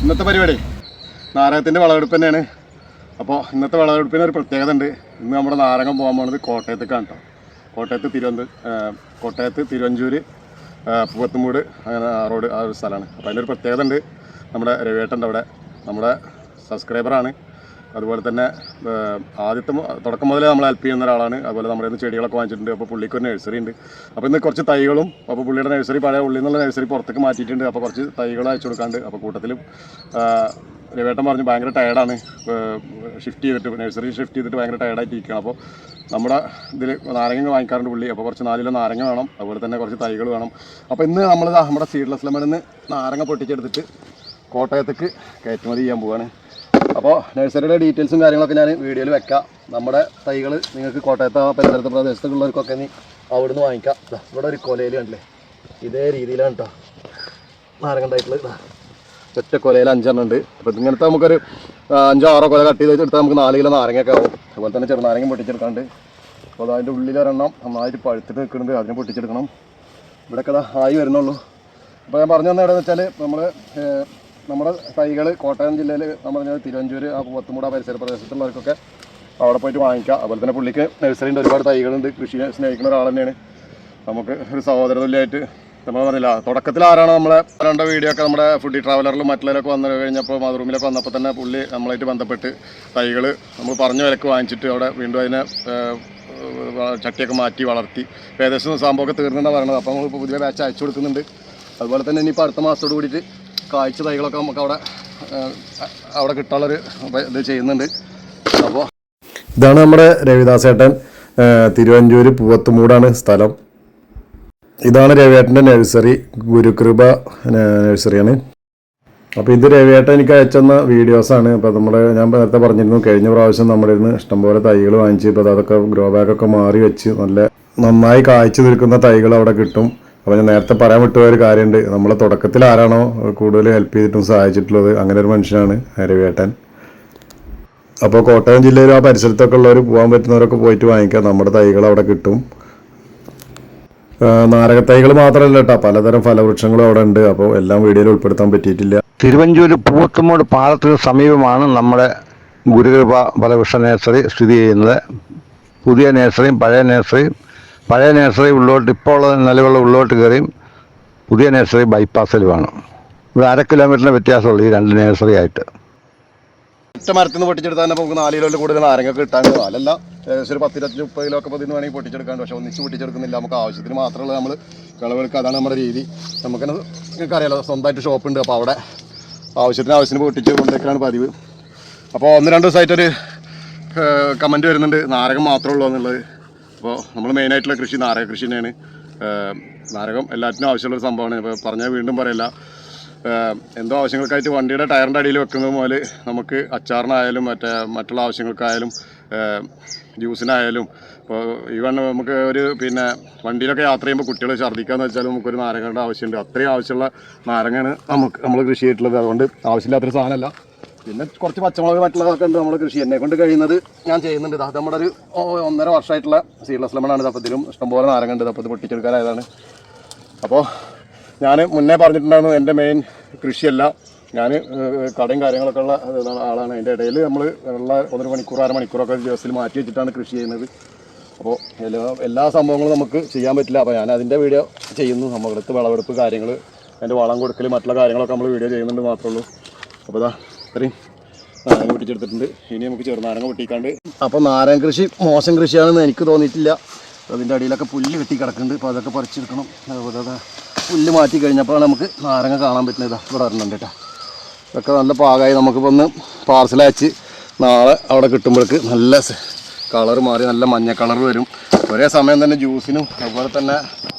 ഇന്നത്തെ പരിപാടി നാരകത്തിൻ്റെ വിളവെടുപ്പ് തന്നെയാണ്. അപ്പോൾ ഇന്നത്തെ വിളവെടുപ്പിന് ഒരു പ്രത്യേകത ഉണ്ട്. ഇന്ന് നമ്മുടെ നാരകം പോകാൻ പോകുന്നത് കോട്ടയത്തേക്കാണ് കേട്ടോ. കോട്ടയത്ത് തിരുവഞ്ചൂർ പൂവത്തുംമൂട് അങ്ങനെ റോഡ് ആ ഒരു സ്ഥലമാണ്. അപ്പോൾ അതിനൊരു പ്രത്യേകത ഉണ്ട്. നമ്മുടെ രവിയേട്ടൻ്റെ അവിടെ നമ്മുടെ സബ്സ്ക്രൈബറാണ്. അതുപോലെ തന്നെ തുടക്കം മുതലേ നമ്മൾ ഹെൽപ്പ് ചെയ്യുന്ന ഒരാളാണ്. അതുപോലെ നമ്മുടെ ഇന്ന് ചെടികളൊക്കെ വാങ്ങിച്ചിട്ടുണ്ട്. അപ്പോൾ പുള്ളിക്ക് ഒരു നഴ്സറി ഉണ്ട്. അപ്പോൾ ഇന്ന് കുറച്ച് തൈകളും, അപ്പോൾ പുള്ളിയുടെ നഴ്സറി പഴയ ഉള്ളിൽ നിന്നുള്ള നഴ്സറി പുറത്തേക്ക് മാറ്റിയിട്ടുണ്ട്. അപ്പോൾ കുറച്ച് തൈകൾ അയച്ചു കൊടുക്കാണ്ട്. അപ്പോൾ കൂട്ടത്തിൽ രവേട്ടൻ പറഞ്ഞു ഭയങ്കര ടയർഡാണ്, നഴ്സറി ഷിഫ്റ്റ് ചെയ്തിട്ട് ഭയങ്കര ടയർഡായിട്ട് ഇരിക്കുകയാണ്. അപ്പോൾ നമ്മുടെ ഇതിൽ നാരങ്ങ വാങ്ങിക്കാറുണ്ട് പുള്ളി. അപ്പോൾ കുറച്ച് 4 കിലോ നാരങ്ങ വേണം, അതുപോലെ തന്നെ കുറച്ച് തൈകൾ വേണം. അപ്പോൾ ഇന്ന് നമ്മൾ നമ്മുടെ സീഡ്ലെസ് ലെമണിൽ നിന്ന് നാരങ്ങ പൊട്ടിച്ചെടുത്തിട്ട് കോട്ടയത്തേക്ക് കയറ്റുമതി ചെയ്യാൻ പോവുകയാണ്. അപ്പോൾ നഴ്സറിയുടെ ഡീറ്റെയിൽസും കാര്യങ്ങളൊക്കെ ഞാൻ വീഡിയോയിൽ വെക്കാം. നമ്മുടെ തൈകൾ നിങ്ങൾക്ക് കോട്ടയത്തെ പരിസരത്തെ പ്രദേശത്തുള്ളവർക്കൊക്കെ ഇനി അവിടുന്ന് വാങ്ങിക്കാം. ഇവിടെ ഒരു കൊലയിൽ കണ്ടില്ലേ, ഇതേ രീതിയിലാണ് കേട്ടോ നാരങ്ങ ഉണ്ടായിട്ടുള്ളത്. ഒറ്റ കൊലയിൽ 5 ഉണ്ട്. അപ്പോൾ ഇങ്ങനത്തെ നമുക്കൊരു 5-6 കൊല കട്ട് ചെയ്ത് എടുത്താൽ നമുക്ക് 4 കിലോ നാരങ്ങയൊക്കെ ആവും. അതുപോലെ തന്നെ ചെറുനാരങ്ങ പൊട്ടിച്ചെടുക്കാണ്ട്. അപ്പോൾ അതിൻ്റെ ഉള്ളിലൊരെണ്ണം നന്നായിട്ട് പഴുത്തിട്ട് നിൽക്കുന്നുണ്ട്, അതിനെ പൊട്ടിച്ചെടുക്കണം. ഇവിടെയൊക്കെ ആയി വരുന്നുള്ളൂ. അപ്പോൾ ഞാൻ പറഞ്ഞു തന്നെ എവിടെയെന്ന് വെച്ചാൽ നമ്മുടെ തൈകൾ കോട്ടയം ജില്ലയിൽ നമ്മൾ പറഞ്ഞാൽ തിരുവഞ്ചൂർ ആ പൂവത്തുംമൂട് പരിസര പ്രദേശത്തുള്ളവർക്കൊക്കെ അവിടെ പോയിട്ട് വാങ്ങിക്കാം. അതുപോലെ തന്നെ പുള്ളിക്ക് നഴ്സറിൻ്റെ ഒരുപാട് തൈകളുണ്ട്. കൃഷിയെ സ്നേഹിക്കുന്ന ഒരാൾ തന്നെയാണ്. നമുക്ക് ഒരു സഹോദര തുല്യമായിട്ട് നമ്മൾ പറഞ്ഞില്ല, തുടക്കത്തിൽ ആരാണ് നമ്മളെ രണ്ട് വീഡിയോ ഒക്കെ നമ്മുടെ ഫുഡി ട്രാവലറിലും മറ്റുള്ളവരൊക്കെ വന്നു കഴിഞ്ഞപ്പോൾ മധുറൂമിലൊക്കെ വന്നപ്പോൾ തന്നെ പുള്ളി നമ്മളായിട്ട് ബന്ധപ്പെട്ട് തൈകൾ നമ്മൾ പറഞ്ഞ വിലക്ക് വാങ്ങിച്ചിട്ട് അവിടെ വീണ്ടും അതിനെ ചട്ടിയൊക്കെ മാറ്റി വളർത്തി ഏകദേശം സംഭവമൊക്കെ തീർന്നിട്ടാണ് പറയുന്നത്. അപ്പോൾ നമ്മൾ പുതിയ ബാച്ച് അയച്ചു കൊടുക്കുന്നുണ്ട്. അതുപോലെ തന്നെ ഇനിയിപ്പോൾ അടുത്ത മാസത്തോട് കൂടിയിട്ട് കാഴ്ച തൈകളൊക്കെ നമുക്ക് അവിടെ കിട്ടാനുള്ളൊരു ഇത് ചെയ്യുന്നുണ്ട്. അപ്പോൾ ഇതാണ് നമ്മുടെ രവിദാസേട്ടൻ, തിരുവഞ്ചൂർ പൂവത്തുംമൂടാണ് സ്ഥലം. ഇതാണ് രവിയേട്ടൻ്റെ നഴ്സറി, ഗുരുകൃപ നഴ്സറിയാണ്. അപ്പോൾ ഇത് രവിയേട്ടൻ എനിക്ക് അയച്ചെന്ന വീഡിയോസാണ്. അപ്പോൾ ഞാൻ നേരത്തെ പറഞ്ഞിരുന്നു, കഴിഞ്ഞ പ്രാവശ്യം നമ്മുടെ ഇന്ന് ഇഷ്ടംപോലെ തൈകൾ വാങ്ങിച്ച് ഇപ്പോൾ അതൊക്കെ ഗ്രോ ബാഗൊക്കെ മാറി വെച്ച് നന്നായി കായ്ച്ചു നിൽക്കുന്ന തൈകൾ അവിടെ കിട്ടും. അപ്പോൾ ഞാൻ നേരത്തെ പറയാൻ വിട്ടുപോയ ഒരു കാര്യമുണ്ട്. നമ്മളെ തുടക്കത്തിൽ ആരാണോ കൂടുതൽ ഹെൽപ്പ് ചെയ്തിട്ടും സഹായിച്ചിട്ടുള്ളത് അങ്ങനെ ഒരു മനുഷ്യനാണ് രവിയേട്ടൻ. അപ്പോൾ കോട്ടയം ജില്ലയിൽ ആ പരിസരത്തൊക്കെ ഉള്ളവർ പോകാൻ പറ്റുന്നവരൊക്കെ പോയിട്ട് വാങ്ങിക്കാം. നമ്മുടെ തൈകൾ അവിടെ കിട്ടും. നാരകത്തൈകൾ മാത്രമല്ല കേട്ടോ, പലതരം ഫലവൃക്ഷങ്ങളും അവിടെ ഉണ്ട്. അപ്പോൾ എല്ലാം വീഡിയോയിൽ ഉൾപ്പെടുത്താൻ പറ്റിയിട്ടില്ല. തിരുവഞ്ചൂർ പൂവത്തുംമൂട് പാലത്തിന് സമീപമാണ് നമ്മുടെ ഗുരുകൃപ ഫലവൃക്ഷ നഴ്സറി സ്ഥിതി ചെയ്യുന്നത്. പുതിയ നഴ്സറിയും പഴയ നഴ്സറി ഉള്ളോട്ട് ഇപ്പോൾ ഉള്ള നിലവിലുള്ള ഉള്ളോട്ട് കയറിയും പുതിയ നഴ്സറി ബൈപ്പാസിലുമാണ്. ഇവിടെ 1/2 കിലോമീറ്ററിൻ്റെ വ്യത്യാസമുള്ളൂ ഈ 2 നഴ്സറി ആയിട്ട്. ഒറ്റ മരത്തിൽ നിന്ന് പൊട്ടിച്ചെടുത്താൽ തന്നെ നമുക്ക് 4 കിലോയിൽ കൂടുതൽ നാരങ്ങ കിട്ടാണ്ട്. അല്ലല്ല, ഏകദേശം ഒരു 10-20 കിലോ ഒക്കെ ഇതിന് വേണമെങ്കിൽ പൊട്ടിച്ചെടുക്കാണ്ട്. പക്ഷേ ഒന്നിച്ച് പൊട്ടിച്ചെടുക്കുന്നില്ല, നമുക്ക് ആവശ്യത്തിന് മാത്രമുള്ള നമ്മൾ വിളവെടുക്കുക. അതാണ് നമ്മുടെ രീതി. നിങ്ങൾക്ക് അറിയാലോ, സ്വന്തമായിട്ട് ഷോപ്പുണ്ട്. അപ്പോൾ അവിടെ ആവശ്യത്തിന് പൊട്ടിച്ച് കൊണ്ടുവയ്ക്കലാണ് പതിവ്. അപ്പോൾ 1-2 ദിവസമായിട്ടൊരു കമൻറ്റ് വരുന്നുണ്ട്, നാരകം മാത്രമേ ഉള്ളൂ എന്നുള്ളത്. അപ്പോൾ നമ്മൾ മെയിനായിട്ടുള്ള കൃഷി നാരക കൃഷി തന്നെയാണ്. നാരകം എല്ലാറ്റിനും ആവശ്യമുള്ളൊരു സംഭവമാണ്. ഇപ്പോൾ പറഞ്ഞാൽ വീണ്ടും പറയില്ല, എന്തോ ആവശ്യങ്ങൾക്കായിട്ട് വണ്ടിയുടെ ടയറിൻ്റെ അടിയിൽ വെക്കുന്നത് മുതൽ നമുക്ക് അച്ചാറിനായാലും മറ്റുള്ള ആവശ്യങ്ങൾക്കായാലും ജ്യൂസിനായാലും ഇപ്പോൾ ഈവൺ നമുക്ക് വണ്ടിയിലൊക്കെ യാത്ര ചെയ്യുമ്പോൾ കുട്ടികൾ ഛർദ്ദിക്കാന്ന് വെച്ചാൽ നമുക്കൊരു നാരങ്ങയുടെ ആവശ്യമുണ്ട്. അത്രയും ആവശ്യമുള്ള നാരങ്ങയാണ് നമ്മൾ കൃഷി ചെയ്തിട്ടുള്ളത്. അതുകൊണ്ട് ആവശ്യമില്ലാത്തൊരു സാധനമല്ല. പിന്നെ കുറച്ച് പച്ചമുളക് മറ്റുള്ളതൊക്കെ ഉണ്ട് നമ്മൾ കൃഷി എന്നെ കൊണ്ട് കഴിയുന്നത് ഞാൻ ചെയ്യുന്നുണ്ട്. അത് നമ്മുടെ ഒരു 1.5 വർഷമായിട്ടുള്ള സീഡ്ലെസ് ലെമണാണ്. തപ്പത്തിലും ഇഷ്ടംപോലെ നാരങ്ങ ഉണ്ട്. തപ്പത്തിൽ പൊട്ടിച്ചെടുക്കാനായതാണ്. അപ്പോൾ ഞാൻ മുന്നേ പറഞ്ഞിട്ടുണ്ടായിരുന്നു, എൻ്റെ മെയിൻ കൃഷിയല്ല, ഞാൻ കടയും കാര്യങ്ങളൊക്കെ ഉള്ള ആളാണ്. അതിൻ്റെ ഇടയിൽ നമ്മൾ ഉള്ള 1 മണിക്കൂർ 1/2 മണിക്കൂറൊക്കെ ദിവസത്തിൽ മാറ്റി വെച്ചിട്ടാണ് കൃഷി ചെയ്യുന്നത്. അപ്പോൾ എല്ലാ സംഭവങ്ങളും നമുക്ക് ചെയ്യാൻ പറ്റില്ല. അപ്പോൾ ഞാൻ അതിൻ്റെ വീഡിയോ ചെയ്യുന്നു. നമ്മളടുത്ത് വിളവെടുപ്പ് കാര്യങ്ങൾ, അതിൻ്റെ വളം കൊടുക്കൽ മറ്റുള്ള കാര്യങ്ങളൊക്കെ നമ്മൾ വീഡിയോ ചെയ്യുന്നുണ്ട് മാത്രമേ ഉള്ളൂ. അപ്പോൾ ഇത്രയും നാരങ്ങ പൊട്ടിച്ചെടുത്തിട്ടുണ്ട്. ഇനി നമുക്ക് ചെറുനാരങ്ങ പൊട്ടിക്കാണ്ട്. അപ്പോൾ നാരങ്ങ കൃഷി മോശം കൃഷിയാണെന്ന് എനിക്ക് തോന്നിയിട്ടില്ല. അതിൻ്റെ അടിയിലൊക്കെ പുല്ല് കെട്ടി കിടക്കുന്നുണ്ട്. അപ്പോൾ അതൊക്കെ പറിച്ചെടുക്കണം. അതുപോലെ പുല്ല് മാറ്റി കഴിഞ്ഞപ്പോൾ നമുക്ക് നാരങ്ങ കാണാൻ പറ്റുന്നത് ഇവിടെ വരുന്നുണ്ട് കേട്ടോ. ഇതൊക്കെ നല്ല പാകമായി. നമുക്കിപ്പോൾ ഒന്ന് പാർസലയച്ച് നാളെ അവിടെ കിട്ടുമ്പോഴേക്ക് നല്ല കളർ മാറി നല്ല മഞ്ഞ കളർ വരും. ഒരേ സമയം തന്നെ ജ്യൂസിനും അതുപോലെ തന്നെ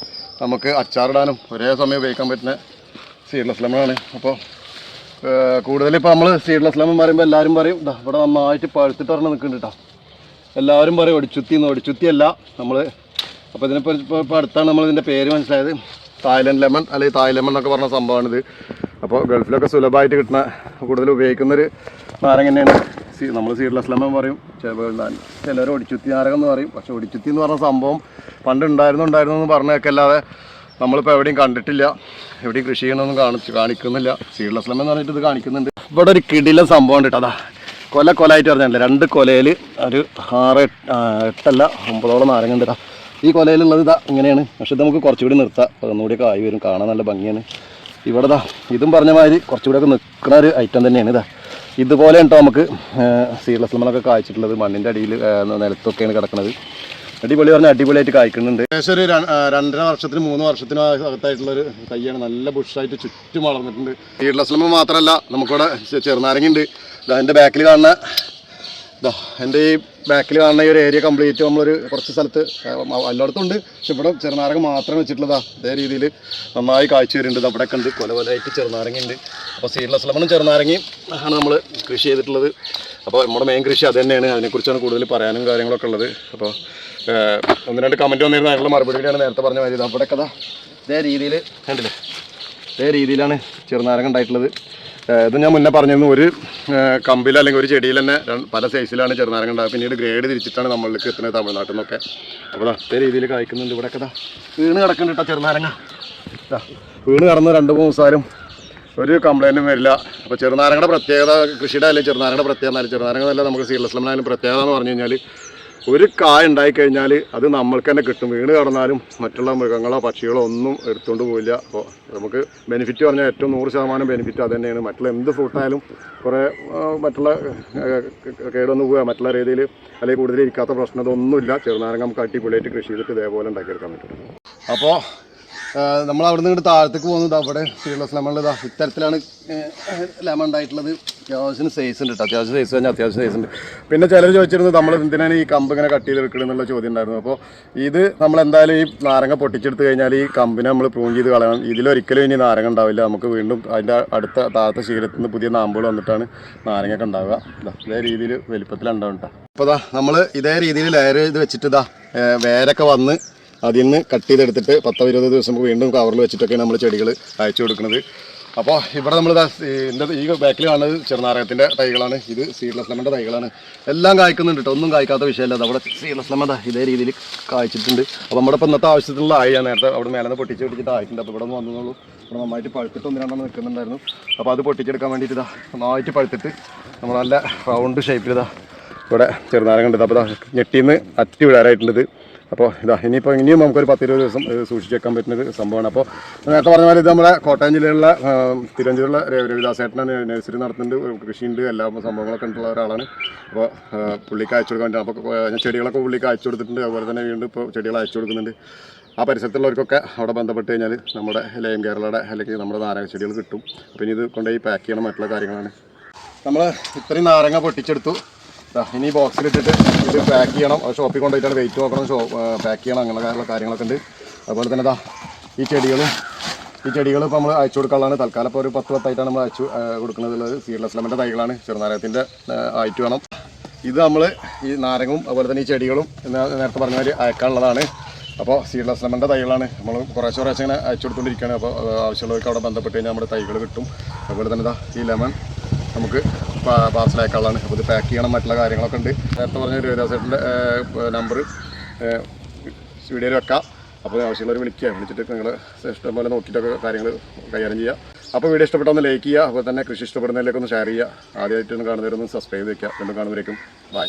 നമുക്ക് അച്ചാറിടാനും ഒരേ സമയം ഉപയോഗിക്കാൻ പറ്റുന്ന സീഡ്ലെസ് ലെമണാണ്. അപ്പോൾ കൂടുതലിപ്പോൾ നമ്മൾ സീഡ്ലെസ് ലെമൺ പറയുമ്പോൾ എല്ലാവരും പറയും ഇവിടെ നന്നായിട്ട് പഴുത്തിട്ട് പറഞ്ഞ് നിൽക്കുന്നുണ്ട് കേട്ടോ. എല്ലാവരും പറയും ഒടിച്ചുത്തിയല്ല നമ്മൾ. അപ്പോൾ ഇപ്പോൾ അടുത്താണ് നമ്മളിതിൻ്റെ പേര് മനസ്സിലായത്. തായ്ലൻഡ് ലെമൺ അല്ലെങ്കിൽ തായ് ലെമൺ എന്നൊക്കെ പറഞ്ഞ സംഭവമാണിത്. അപ്പോൾ ഗൾഫിലൊക്കെ സുലഭമായിട്ട് കിട്ടുന്ന കൂടുതൽ ഉപയോഗിക്കുന്നൊരു നാരങ്ങ തന്നെയാണ്. നമ്മൾ സീഡ്ലെസ് ലെമൺ പറയും, ചിലർ ഒടിച്ചുത്തി നാരകം എന്ന് പറയും. പക്ഷേ ഒടിച്ചുത്തി എന്ന് പറഞ്ഞ സംഭവം പണ്ട് ഉണ്ടായിരുന്നു എന്ന് പറഞ്ഞേക്കല്ലാതെ നമ്മളിപ്പോൾ എവിടെയും കണ്ടിട്ടില്ല, എവിടെയും കൃഷി ചെയ്യണമെന്നും കാണിക്കുന്നില്ല. സീഡ്ലെസ് ലെമൺ എന്ന് പറഞ്ഞിട്ട് ഇത് കാണിക്കുന്നുണ്ട്. ഇവിടെ ഒരു കിടിലൻ സംഭവം ഉണ്ട് കേട്ടോ. അതാ കൊലയായിട്ട് പറഞ്ഞില്ല, 2 കൊലയിൽ ഒരു 8-9 നാരങ്ങ ഉണ്ട് കേട്ടോ. ഈ കൊലയിലുള്ളത് ഇതാ ഇങ്ങനെയാണ്. പക്ഷെ ഇത് നമുക്ക് കുറച്ചുകൂടി നിർത്താം, ഒന്നുകൂടിയൊക്കെ ആയി വരും, കാണാൻ നല്ല ഭംഗിയാണ്. ഇവിടെ ദാ ഇതും പറഞ്ഞ മാതിരി കുറച്ചുകൂടിയൊക്കെ നിൽക്കുന്ന ഒരു ഐറ്റം തന്നെയാണ്. ഇതാ ഇതുപോലെ ഉണ്ടോ നമുക്ക് സീഡ്ലെസ് ലെമണൊക്കെ കായ്ച്ചിട്ടുള്ളത്. മണ്ണിൻ്റെ അടിയിൽ നിലത്തൊക്കെയാണ് കിടക്കുന്നത്. അടിപൊളി പറഞ്ഞാൽ അടിപൊളിയായിട്ട് കായ്ക്കുന്നുണ്ട്. ഏകദേശം ഒരു 2.5 വർഷത്തിന് 3 വർഷത്തിനും അകത്തായിട്ടുള്ളൊരു തൈയാണ്. നല്ല ബുഷായിട്ട് ചുറ്റും വളർന്നിട്ടുണ്ട്. സീഡ്ലെസ് ലെമൺ മാത്രമല്ല, നമുക്കിവിടെ ചെറുനാരങ്ങ ഉണ്ട്. എൻ്റെ ബാക്കിൽ കാണുന്ന എൻ്റെ ഈ ബാക്കിൽ കാണുന്ന ഈ ഒരു ഏരിയ കംപ്ലീറ്റ് നമ്മളൊരു കുറച്ച് സ്ഥലത്ത് എല്ലായിടത്തും ഉണ്ട്. പക്ഷെ ഇവിടെ ചെറുനാരങ്ങ മാത്രം വെച്ചിട്ടുള്ളതാ. അതേ രീതിയിൽ നന്നായി കാഴ്ച വരുന്നുണ്ട്. അവിടെ ഉണ്ട് കൊലകൊലയായിട്ട് ചെറുനാരങ്ങ ഉണ്ട്. അപ്പോൾ സീഡ്ലെസ് ലെമണും ചെറുനാരങ്ങയും ആണ് നമ്മൾ കൃഷി ചെയ്തിട്ടുള്ളത്. അപ്പോൾ നമ്മുടെ മെയിൻ കൃഷി അത് തന്നെയാണ്. അതിനെക്കുറിച്ചാണ് കൂടുതൽ പറയാനും കാര്യങ്ങളൊക്കെ ഉള്ളത്. അപ്പോൾ 1-2 കമൻറ്റ് വന്നിരുന്ന അതിനുള്ള മറുപടിയാണ് നേരത്തെ പറഞ്ഞ മാതിരി. അവിടെ കഥ ഇതേ രീതിയിൽ കണ്ടില്ലേ, ഇതേ രീതിയിലാണ് ചെറുനാരങ്ങ ഉണ്ടായിട്ടുള്ളത്. ഇത് ഞാൻ മുന്നേ പറഞ്ഞിരുന്നു, ഒരു കമ്പിൽ അല്ലെങ്കിൽ ഒരു ചെടിയിൽ തന്നെ പല സൈസിലാണ് ചെറുനാരങ്ങ ഉണ്ടാകുക. പിന്നീട് ഗ്രേഡ് തിരിച്ചിട്ടാണ് നമ്മളിലേക്ക് എത്തുന്നത് തമിഴ്നാട്ടിൽ നിന്നൊക്കെ. അപ്പോൾ അതേ രീതിയിൽ കായ്ക്കുന്നുണ്ട്. ഇവിടെ കഥ വീണ് കിടക്കുന്നുണ്ട് കേട്ടോ ചെറുനാരങ്ങ. വീണ് കിടന്ന് 2-3 ദിവസമായാലും ഒരു കംപ്ലൈൻറ്റും വരില്ല. അപ്പോൾ ചെറുനാരങ്ങയുടെ പ്രത്യേകത, കൃഷിയുടെ അല്ലെങ്കിൽ ചെറുനാരങ്ങയുടെ പ്രത്യേകത, ചെറുനാരങ്ങ നല്ല നമുക്ക് സീഡ്ലെസ് ലെമൺ ആയാലും പ്രത്യേകത എന്ന് പറഞ്ഞു കഴിഞ്ഞാൽ ഒരു കായ ഉണ്ടായിക്കഴിഞ്ഞാൽ അത് നമ്മൾക്ക് തന്നെ കിട്ടും. വീണ് കടന്നാലും മറ്റുള്ള മൃഗങ്ങളോ പക്ഷികളോ ഒന്നും എടുത്തുകൊണ്ട് പോവില്ല. അപ്പോൾ നമുക്ക് ബെനിഫിറ്റ് പറഞ്ഞാൽ ഏറ്റവും 100% ബെനിഫിറ്റ് അത് തന്നെയാണ്. മറ്റുള്ള എന്ത് ഫ്രൂട്ടായാലും കുറേ മറ്റുള്ള കേടൊന്നും പോവുക മറ്റുള്ള രീതിയിൽ അല്ലെങ്കിൽ കൂടുതൽ ഇരിക്കാത്ത പ്രശ്നം അതൊന്നുമില്ല. ചെറുനാരങ്ങ നമുക്ക് അടിപൊളിയായിട്ട് കൃഷി ചെയ്തിട്ട് ഇതേപോലെ ഉണ്ടാക്കിയെടുക്കാൻ പറ്റും. അപ്പോൾ നമ്മൾ അവിടെ നിന്ന് ഇങ്ങോട്ട് താഴത്തേക്ക് പോകുന്നത് അവിടെ സീഡ്ലെസ് ലെമണിൽ ഇത്തരത്തിലാണ് ലെമൺ ഉണ്ടായിട്ടുള്ളത്. അത്യാവശ്യം സൈസ് ഉണ്ട് കേട്ടോ. അത്യാവശ്യം സൈസ് കഴിഞ്ഞാൽ അത്യാവശ്യം സൈസ് ഉണ്ട്. പിന്നെ ചിലർ ചോദിച്ചിരുന്നു നമ്മൾ എന്തിനാണ് ഈ കമ്പ് ഇങ്ങനെ കട്ട് ചെയ്ത് വെക്കണം എന്നുള്ള ചോദ്യം ഉണ്ടായിരുന്നു. അപ്പോൾ ഇത് നമ്മൾ എന്തായാലും ഈ നാരങ്ങ പൊട്ടിച്ചെടുത്ത് കഴിഞ്ഞാൽ ഈ കമ്പിനെ നമ്മൾ പ്രൂൺ ചെയ്ത് കളയണം. ഇതിലൊരിക്കലും ഇനി നാരങ്ങ ഉണ്ടാവില്ല. നമുക്ക് വീണ്ടും അതിൻ്റെ അടുത്ത താഴത്തെ ശീലത്തിൽ നിന്ന് പുതിയ നാമ്പുകൾ വന്നിട്ടാണ് നാരങ്ങയൊക്കെ ഉണ്ടാവുക. ഇതേ രീതിയിൽ വലിപ്പത്തിലുണ്ടാവും കേട്ടോ. അപ്പോൾ നമ്മൾ ഇതേ രീതിയിൽ ലെയർ ചെയ്ത് വെച്ചിട്ട് വേരൊക്കെ വന്ന് അതിൽ നിന്ന് കട്ട് ചെയ്തെടുത്തിട്ട് 10-20 ദിവസം വീണ്ടും കവറിൽ വെച്ചിട്ടൊക്കെയാണ് നമ്മൾ ചെടികൾ അയച്ചു കൊടുക്കുന്നത്. അപ്പോൾ ഇവിടെ നമ്മൾ ഈ ബാക്കിൽ കാണുന്നത് ചെറുനാരകത്തിൻ്റെ തൈകളാണ്. ഇത് സീഡ്ലെസ് ലെമണിൻ്റെ തൈകളാണ്. എല്ലാം കായ്ക്കുന്നുണ്ട് കേട്ടോ, ഒന്നും കായ്ക്കാത്ത വിഷയമല്ല. അവിടെ സീഡ്ലെസ് ലെമൺ ഇതേ രീതിയിൽ കായ്ച്ചിട്ടുണ്ട്. അപ്പോൾ നമ്മുടെ ഇപ്പോൾ ഇന്നത്തെ ആവശ്യത്തിനുള്ള ആയി നേരത്തെ അവിടെ മേലെ നിന്ന് പൊട്ടിച്ചിട്ട് ആയിട്ടുണ്ട്. അപ്പോൾ ഇവിടെ നിന്ന് വന്നോളൂ. ഇവിടെ നന്നായിട്ട് പഴുത്തിട്ട് 1-2 നിൽക്കുന്നുണ്ടായിരുന്നു. അപ്പോൾ അത് പൊട്ടിച്ചെടുക്കാൻ വേണ്ടിയിട്ട് നന്നായിട്ട് പഴുത്തിട്ട് നമ്മൾ നല്ല റൗണ്ട് ഷേപ്പിൽ ഇവിടെ ചെറുനാരങ്ങ ഉണ്ട്. അപ്പോൾ ഞെട്ടിന്ന് അറ്റി വിടാറായിട്ടുള്ളത്. അപ്പോൾ ഇനിയിപ്പോൾ ഇനിയും നമുക്കൊരു 10-20 ദിവസം സൂക്ഷിച്ച് വെക്കാൻ പറ്റുന്നൊരു സംഭവമാണ്. അപ്പോൾ നേരത്തെ പറഞ്ഞ പോലെ ഇത് നമ്മുടെ കോട്ടയം ജില്ലയിലുള്ള തിരുവനന്തപുരമുള്ള രവിദാസേട്ടനാണ് നഴ്സറി നടത്തുന്നുണ്ട്, കൃഷിയുണ്ട്, എല്ലാ സംഭവങ്ങളൊക്കെ ഉള്ള ഒരാളാണ്. അപ്പോൾ പുള്ളിക്ക് അയച്ചു കൊടുക്കാൻ വേണ്ടി അപ്പോൾ ഞാൻ ചെടികളൊക്കെ പുള്ളിക്ക് അയച്ചു കൊടുത്തിട്ടുണ്ട്. അതുപോലെ തന്നെ വീണ്ടും ഇപ്പോൾ ചെടികൾ അയച്ചു കൊടുക്കുന്നുണ്ട്. ആ പരിസരത്തുള്ളവർക്കൊക്കെ അവിടെ ബന്ധപ്പെട്ട് കഴിഞ്ഞാൽ നമ്മുടെ ലയം കേരളയുടെ അല്ലെങ്കിൽ നമ്മുടെ നാരങ്ങ ചെടികൾ കിട്ടും. അപ്പോൾ ഇനി ഇത് കൊണ്ടുപോയി പാക്ക് ചെയ്യണം, മറ്റുള്ള കാര്യങ്ങളാണ്. നമ്മൾ ഇത്രയും നാരങ്ങ പൊട്ടിച്ചെടുത്തു. ഇനി ബോക്സിലിട്ടിട്ട് ഇത് പാക്ക് ചെയ്യണം. ഷോപ്പിൽ കൊണ്ടുപോയിട്ടാണ് വെയിറ്റ് നോക്കണം, പാക്ക് ചെയ്യണം, അങ്ങനെയുള്ള കാര്യങ്ങളൊക്കെ ഉണ്ട്. അതുപോലെ തന്നെ ഈ ചെടികൾ ഇപ്പോൾ നമ്മൾ അയച്ചു കൊടുക്കാനുള്ളതാണ്. തൽക്കാലം ഇപ്പോൾ ഒരു 10-10 നമ്മൾ അയച്ചു കൊടുക്കുന്നത്. സീഡ്ലെസ് ലെമണിൻ്റെ തൈകളാണ്. ചെറുനാരകത്തിൻ്റെ ആയിട്ട് വേണം. ഇത് നമ്മൾ ഈ നാരങ്ങും അതുപോലെ തന്നെ ഈ ചെടികളും നേരത്തെ പറഞ്ഞ മാതിരി അയക്കാനുള്ളതാണ്. അപ്പോൾ സീഡ്ലെസ് ലെമണിൻ്റെ തൈകളാണ് നമ്മൾ കുറേശ്ശെ ഇങ്ങനെ അയച്ചു കൊടുത്തുകൊണ്ടിരിക്കുകയാണ്. അപ്പോൾ ആവശ്യമുള്ളവർക്ക് അവിടെ ബന്ധപ്പെട്ട് കഴിഞ്ഞാൽ നമ്മുടെ തൈകൾ കിട്ടും. അതുപോലെ തന്നെ ഈ ലെമൺ നമുക്ക് പാർസലാക്കാനുള്ളതാണ്. അപ്പോൾ ഇത് പാക്ക് ചെയ്യണം, മറ്റുള്ള കാര്യങ്ങളൊക്കെ ഉണ്ട്. നേരത്തെ പറഞ്ഞ രവിദാസേട്ടൻ്റെ നമ്പർ വീഡിയോയിൽ വെക്കാം. അപ്പോൾ ആവശ്യമുള്ളവർ വിളിച്ചിട്ട് നിങ്ങൾ ഇഷ്ടം പോലെ നോക്കിയിട്ടൊക്കെ കാര്യങ്ങൾ കൈകാര്യം ചെയ്യുക. അപ്പോൾ വീഡിയോ ഇഷ്ടപ്പെട്ടൊന്ന് ലൈക്ക് ചെയ്യുക. അതുപോലെ തന്നെ കൃഷി ഇഷ്ടപ്പെടുന്നതിലേക്കൊന്ന് ഷെയർ ചെയ്യുക. ആദ്യമായിട്ടൊന്ന് കാണുന്നവരൊന്ന് സബ്സ്ക്രൈബ് ചെയ്യുക. വീണ്ടും കാണുന്നവരേക്കും ബൈ.